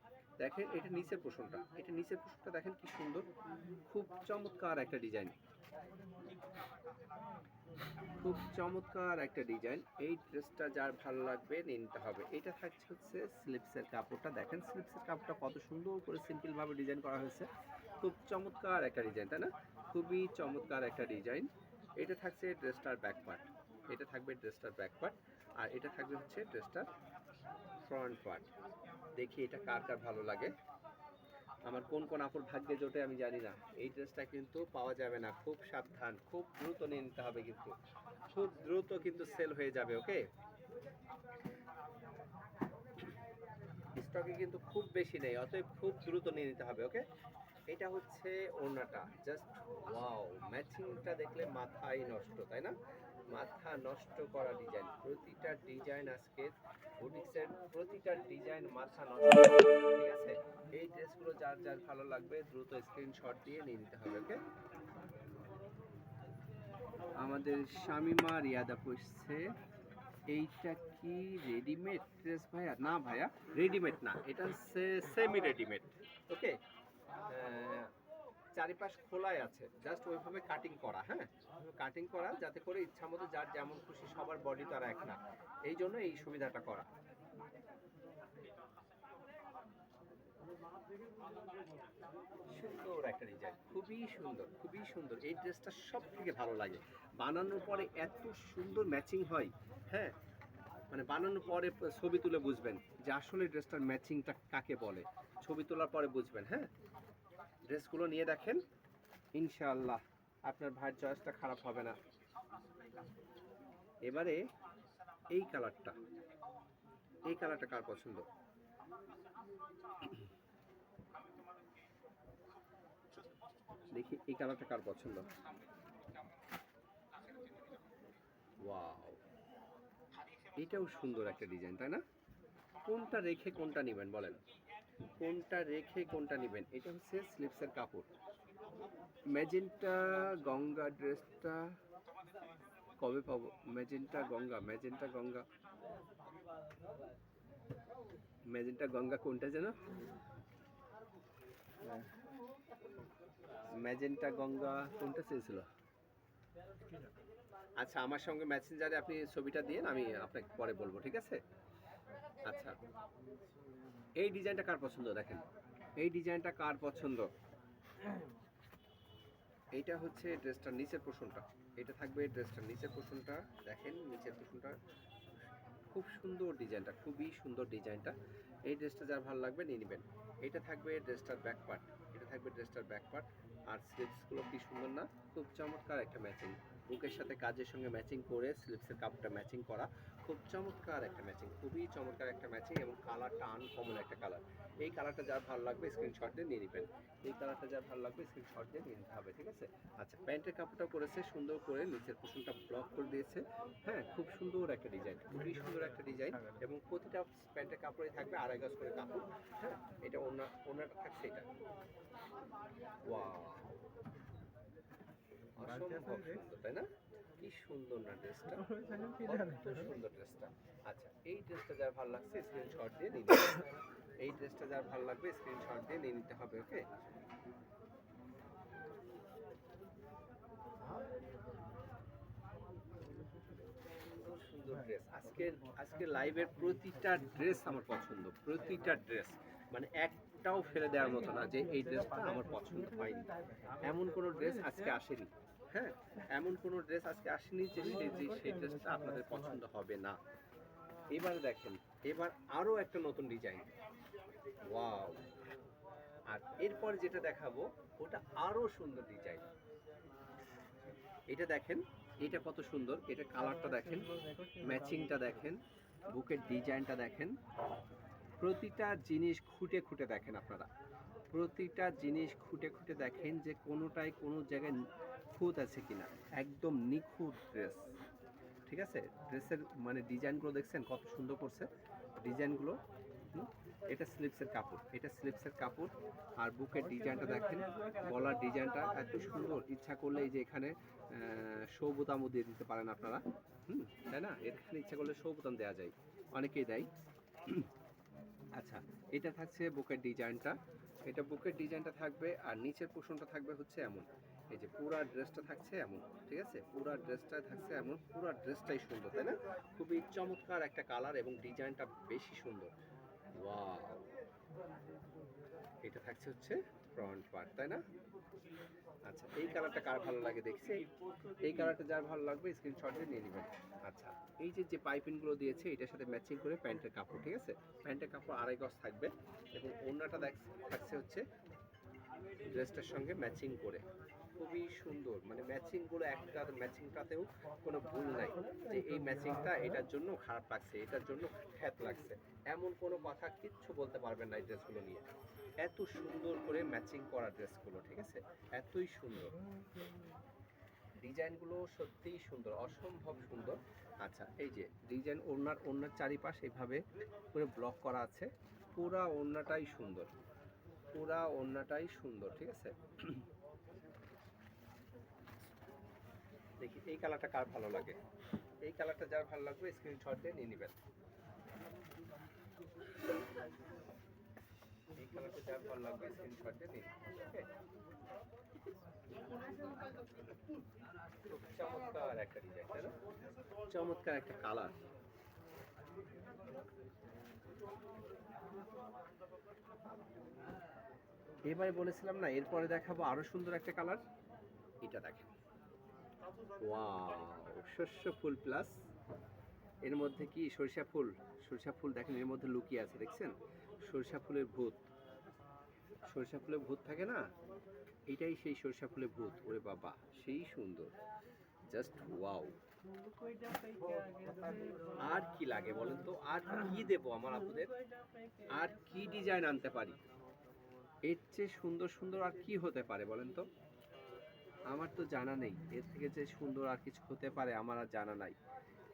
দেখেন এটা নিচের পোষণটা, এটা নিচের পোষণটা দেখেন কি সুন্দর, খুব চমৎকার একটা ডিজাইন, খুব চমৎকার একটা ডিজাইন। এই ড্রেসটা যার ভালো লাগবে নিতে হবে। এটা থাকছে হচ্ছে স্লিপসের কাপড়টা, দেখেন স্লিপসের কাপড়টা কত সুন্দর করে সিম্পল ভাবে ডিজাইন করা হয়েছে। খুব চমৎকার একটা ডিজাইন, তাই না? খুবই চমৎকার একটা ডিজাইন। এটা থাকছে ড্রেসটার ব্যাক পার্ট, এটা থাকবে ড্রেসটার ব্যাক পার্ট, আর এটা থাকবে হচ্ছে ড্রেসটার ফ্রন্ট পার্ট। দেখি এটা কার কার ভালো লাগে। আমার কোন কোন আপুর ভাগ্যে জোটে আমি জানি না। এই ড্রেসটা কিন্তু পাওয়া যাবে না, খুব সাবধান, খুব দ্রুত নিয়ে নিতে হবে, কিন্তু খুব দ্রুত কিন্তু সেল হয়ে যাবে। ওকে, স্টকে কিন্তু খুব বেশি নেই, অতএব খুব দ্রুত নিয়ে নিতে হবে। ওকে, এটা হচ্ছে ওড়নাটা। জাস্ট ওয়াও, ম্যাচিংটা দেখলে মাথাই নষ্ট, তাই না? মাথা নষ্ট করা ডিজাইন, প্রতিটা ডিজাইন আজকে বুটিক্সের প্রতিটা ডিজাইন মাথা নষ্ট, ঠিক আছে? এই ড্রেসগুলো যার যার ভালো লাগবে দ্রুত স্ক্রিনশট দিয়ে নিয়ে নিতে হবে। ওকে, আমাদের শামিমা রিয়াদা পড়ছে, এইটা কি রেডিমেড ড্রেস ভাইয়া? না ভাইয়া, রেডিমেড না, এটা হচ্ছে সেমি রেডিমেড। ওকে, চারিপাশ খোলাই আছে, জাস্ট ওইভাবে কাটিং করা। হ্যাঁ, কাটিং করা যাতে করে ইচ্ছা মতো যার যেমন খুশি, সবার বডি তো আর এক না, এই জন্য এই সুবিধাটা করা। সুন্দর একটা ডিজাইন, খুবই সুন্দর, খুবই সুন্দর। এই ড্রেসটা সব থেকে ভালো লাগে, বানানোর পরে এত সুন্দর ম্যাচিং হয়। হ্যাঁ, মানে বানানোর পরে ছবি তুলে বুঝবেন যে আসলে ড্রেসটার ম্যাচিংটা কাকে বলে, ছবি তোলার পরে বুঝবেন। হ্যাঁ, ড্রেসগুলো নিয়ে দেখেন, ইনশাআল্লাহ আপনার ভাইয়ের চয়েসটা খারাপ হবে না। এবারে এই কালারটা, এই কালারটা কার পছন্দ? দেখি এই কালারটা কার পছন্দ। ওয়াও, এটাও সুন্দর একটা ডিজাইন, তাই না? কোনটা রেখে কোনটা নেবেন বলেন, কোনটা রেখে কোনটা নেবেন? এটা হচ্ছে স্লিপসের কাপড়। ম্যাজেন্টা গঙ্গা ড্রেসটা কবে পাবো? Magenta Ganga, magenta Ganga, magenta Ganga কোনটা যেন? ম্যাজেন্টা গঙ্গা কোনটা চেয়েছিল? আচ্ছা, আমার সঙ্গে মেসেঞ্জারে আপনি ছবিটা দিন, আমি আপনাকে পরে বলবো, ঠিক আছে? আচ্ছা, এই ডিজাইনটা কার পছন্দ দেখেন, এই ডিজাইনটা কার পছন্দ? এইটা হচ্ছে ড্রেসটার নিচের পোর্শনটা, এটা থাকবে ড্রেসটার নিচের পোর্শনটা। দেখেন নিচের পোর্শনটা খুব সুন্দর, ডিজাইনটা খুবই সুন্দর ডিজাইনটা। এই ড্রেসটা যার ভালো লাগবে নিয়ে নেবেন। এটা থাকবে ড্রেসটার ব্যাক পার্ট, এটা থাকবে ড্রেসটার ব্যাক পার্ট। আর স্লিপসগুলো কি সুন্দর না, খুব চমৎকার একটা ম্যাচিং, বুকের সাথে কাজের সঙ্গে ম্যাচিং করে স্লিপসের কাপড়টা ম্যাচিং করা, খুব চমৎকার একটা ম্যাচিং, খুবই চমৎকার একটা ম্যাচিং, এবং কালারটা আনকমন একটা কালার। এই কালারটা যার ভালো লাগবে স্ক্রিনশট দিয়ে নিয়ে নেবেন, এই কালারটা যার ভালো লাগবে স্ক্রিনশট দিয়ে নিয়ে নিতে হবে, ঠিক আছে? আচ্ছা, প্যান্টের কাপড়টা করেছে সুন্দর করে, নিচের পোর্শনটা ব্লক করে দিয়েছে। হ্যাঁ, খুব সুন্দর একটা ডিজাইন, খুবই সুন্দর একটা ডিজাইন, এবং প্রতিটা প্যান্টের কাপড়ে থাকবে 2.5 গজ করে কাপড়। হ্যাঁ, এটা ওনাটা থাকছে এটা। ওয়াও, অসম্ভব সুন্দর, তাই না? কি সুন্দর না ড্রেসটা, কত সুন্দর ড্রেসটা। আচ্ছা, এই ড্রেসটা যার ভালো লাগছে স্ক্রিনশট দিয়ে নিয়ে নিতে হবে, এই ড্রেসটা যার ভালো লাগবে স্ক্রিনশট দিয়ে নিয়ে নিতে হবে। ওকে, সুন্দর ড্রেস। আজকে লাইভের প্রতিটা ড্রেস আমার পছন্দ, প্রতিটা ড্রেস, মানে একটাও ফেলে দেওয়ার মতো না যে এই ড্রেসটা আমার পছন্দ হয়নি, এমন কোনো ড্রেস আজকে আসেনি। হ্যাঁ, এমন কোনো ড্রেস আজকে আসেনি যে সেই ড্রেসটা আপনাদের পছন্দ হবে না। এবার দেখেন, এবার আরো একটা নতুন ডিজাইন। ওয়াও, আর এরপর যেটা দেখাবো ওটা আরো সুন্দর ডিজাইন। এটা দেখেন, এটা কত সুন্দর, এটা কালারটা দেখেন, ম্যাচিংটা দেখেন, বুকের ডিজাইনটা দেখেন, প্রতিটা জিনিস খুঁটে খুঁটে দেখেন আপনারা, প্রতিটা জিনিস খুঁটে খুঁটে দেখেন যে কোনোটাই কোনো জায়গায় খুঁত আছে কিনা। একদম নিখুঁত ড্রেস, ঠিক আছে? ড্রেসের মানে ডিজাইনগুলো দেখছেন কত সুন্দর করছে ডিজাইনগুলো। এটা স্লিপসের কাপড়, এটা স্লিপসের কাপড়। আর বুকের ডিজাইনটা দেখেন, গলার ডিজাইনটা এত সুন্দর, ইচ্ছা করলে এই যে এখানে শো বোতামও দিয়ে দিতে পারেন আপনারা। তাই না? এখানে ইচ্ছা করলে শো বোতাম দেওয়া যায়, অনেকেই দেয়। আচ্ছা, এটা থাকছে বুকের ডিজাইনটা, এটা বুকের ডিজাইনটা থাকবে, আর নিচের পোর্শনটা থাকবে হচ্ছে এমন, এই যে পুরা ড্রেসটা থাকছে এমন, ঠিক আছে? পুরা ড্রেসটা থাকছে এমন, পুরা ড্রেসটাই সুন্দর, তাই না? খুবই চমৎকার একটা কালার, এবং ডিজাইনটা বেশি সুন্দর। ওয়াও, এটা থাকছে হচ্ছে ফ্রন্ট পার্ট, তাই না? আচ্ছা, এই কালারটা কার ভালো লাগে দেখছি, এই কালারটা যার ভালো লাগবে স্ক্রিনশট দিয়ে নিয়ে নেবেন। আচ্ছা, এই যে পাইপিংগুলো দিয়েছে এটার সাথে ম্যাচিং করে প্যান্টের কাপড়, ঠিক আছে? প্যান্টের কাপড় 2.5 গজ থাকবে, এবং ওড়নাটা থাকছে হচ্ছে ড্রেসটার সঙ্গে ম্যাচিং করে। খুবই সুন্দর, মানে ম্যাচিং গুলো একটা ম্যাচিংটাতেও কোনো ভুল নাই যে এই ম্যাচিংটা এটার জন্য খারাপ লাগছে, এটার জন্য খ্যাত লাগছে, এমন কোনো কথা কিচ্ছু বলতে পারবেন না এই ড্রেসগুলো নিয়ে। এত সুন্দর করে ম্যাচিং করা ড্রেসগুলো, ঠিক আছে, এতই সুন্দর, ডিজাইনগুলো সত্যিই সুন্দর, অসম্ভব সুন্দর। আচ্ছা, এই যে ডিজাইন, ওড়নার চারিপাশ এইভাবে করে ব্লক করা আছে, পুরা ওড়নাটাই সুন্দর, পুরা ওড়নাটাই সুন্দর, ঠিক আছে। দেখি এই কালারটা কার ভালো লাগে, এই কালারটা যার ভালো লাগবে স্ক্রিনশট দিয়ে নিয়ে নেবেন। এই কালারটা যার ভালো লাগবে স্ক্রিনশট দিয়ে নিন, ওকে। খুব চমৎকার একটা ডিজাইন, তাই না? চমৎকার একটা কালার। এবারে বলেছিলাম না এরপরে দেখাবো আরো সুন্দর একটা কালার, এটা দেখেন, ওয়াও, শস্য ফুল প্লাস এর মধ্যে কি সরিষা ফুল, সরিষা ফুল দেখেন এর মধ্যে লুকিয়ে আছে, দেখছেন সরিষা ফুলের ভূত, সরিষা ফুলের ভূত থাকে না, এটাই সেই সরিষা ফুলের ভূত, ওরে বাবা সেই সুন্দর, জাস্ট ওয়াও। আর কি লাগে বলেন তো, আর কি দেবো আমার আপুদের, আর কি ডিজাইন আনতে পারি, এর চেয়ে সুন্দর সুন্দর আর কি হতে পারে বলেন তো, আমার তো জানা নেই এর থেকে যে সুন্দর আর কিছু হতে পারে, আমার আর জানা নাই।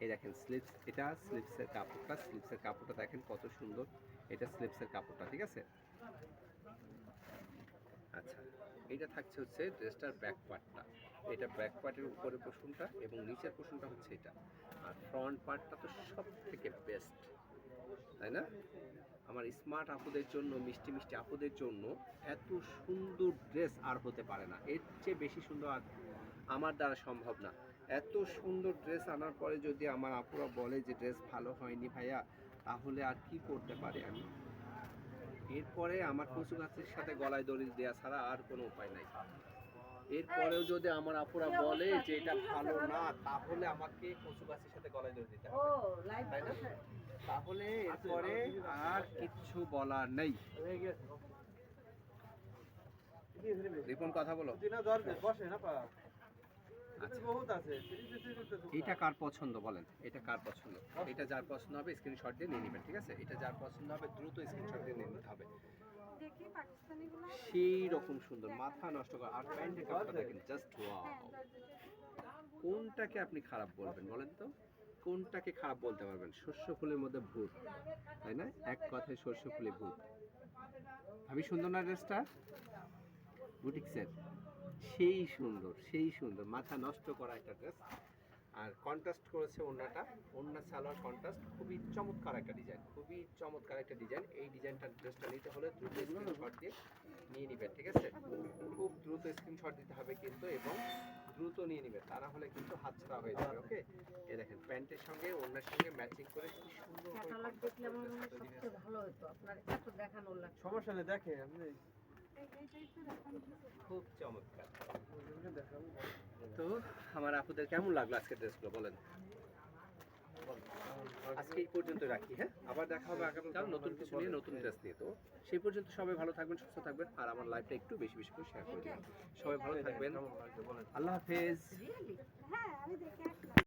এই দেখেন স্লিপস, এটা স্লিপসের কাপড়টা, স্লিপসের কাপড়টা দেখেন কত সুন্দর, এটা স্লিপসের কাপড়টা, ঠিক আছে। আচ্ছা, এটা থাকছে হচ্ছে ড্রেসটার ব্যাক পার্টটা, এটা ব্যাক পার্টের উপরের পোর্শনটা এবং নিচের পোর্শনটা হচ্ছে এটা, আর ফ্রন্ট পার্টটা তো সব থেকে বেস্ট, তাই না? আমার স্মার্ট আপুদের জন্য, মিষ্টি মিষ্টি আপুদের জন্য এত সুন্দর ড্রেস আর হতে পারে না, এর চেয়ে বেশি সুন্দর আর আমার দ্বারা সম্ভব না। এত সুন্দর ড্রেস আনার পরে যদি আমার আপুরা বলে যে ড্রেস ভালো হয়নি ভাইয়া, তাহলে আর কি করতে পারি আমি? এরপরে আমার কচু গাছের সাথে গলায় দড়ি দেওয়া ছাড়া আর কোনো উপায় নাই। এরপরেও যদি আমার আপুরা বলে যে এটা ভালো না, তাহলে আমাকে কচু গাছের সাথে গলায় দড়ি দিতে হবে, তাই না? তাহলে এরপরে আর কিচ্ছু বলার নেই। রিপন কথা বলো। এটা কার পছন্দ বলেন, এটা কার পছন্দ, এটা যার পছন্দ হবে স্ক্রিনশট দিয়ে নিয়ে নেবেন, ঠিক আছে, এটা যার পছন্দ হবে দ্রুত স্ক্রিনশট দিয়ে নিয়ে নিতে হবে। সেই রকম সুন্দর, মাথা নষ্ট করা, আর প্যান্টের কাপড়টা দেখেন জাস্ট ওয়াও। কোনটাকে আপনি খারাপ বলবেন বলেন তো, কোনটাকে খারাপ বলতে পারবেন? শস্য ফুলের মধ্যে ভূত, তাই না? এক কথায় শস্য ফুলে ভূত। ভাবি সুন্দর না ড্রেসটা? বুটিক্সের, সেই সুন্দর, সেই সুন্দর, মাথা নষ্ট করা একটা ড্রেস। আর কন্ট্রাস্ট করেছে ওড়নাটা, ওড়না সালোয়ার কন্ট্রাস্ট, খুবই চমৎকার একটা ডিজাইন, খুবই চমৎকার একটা ডিজাইন। এই ডিজাইনটার ড্রেসটা নিতে হলে দ্রুত স্ক্রিনশট দিয়ে নিয়ে নেবেন, ঠিক আছে, খুব দ্রুত স্ক্রিনশট দিতে হবে কিন্তু, এবং দ্রুত নিয়ে নেবেন, তা না হলে কিন্তু হাতছাড়া হয়ে যাবে, ওকে। এই দেখেন প্যান্টের সঙ্গে ওড়নার সঙ্গে ম্যাচিং করে কি সুন্দর করে ক্যাটালগ দেখলে আমার মনে হয় সবচেয়ে ভালো হতো, আপনার এত দেখানোর লাগতো। সমস্যা নেই, দেখে আপনি খুব চমৎকার। তো আমার আপুদের কেমন লাগলো আজকের ড্রেসগুলো বলেন? আজকে এই পর্যন্ত রাখি, হ্যাঁ, আবার দেখা হবে আগামীকাল নতুন কিছু নিয়ে, নতুন ড্রেস নিয়ে। তো সেই পর্যন্ত সবাই ভালো থাকবেন, সুস্থ থাকবেন, আর আমার লাইফটা একটু বেশি বেশি করে শেয়ার করে দিন। সবাই ভালো থাকবেন, আল্লাহ হাফেজ। রিয়েলি? হ্যাঁ, আমি দেখে আসলাম।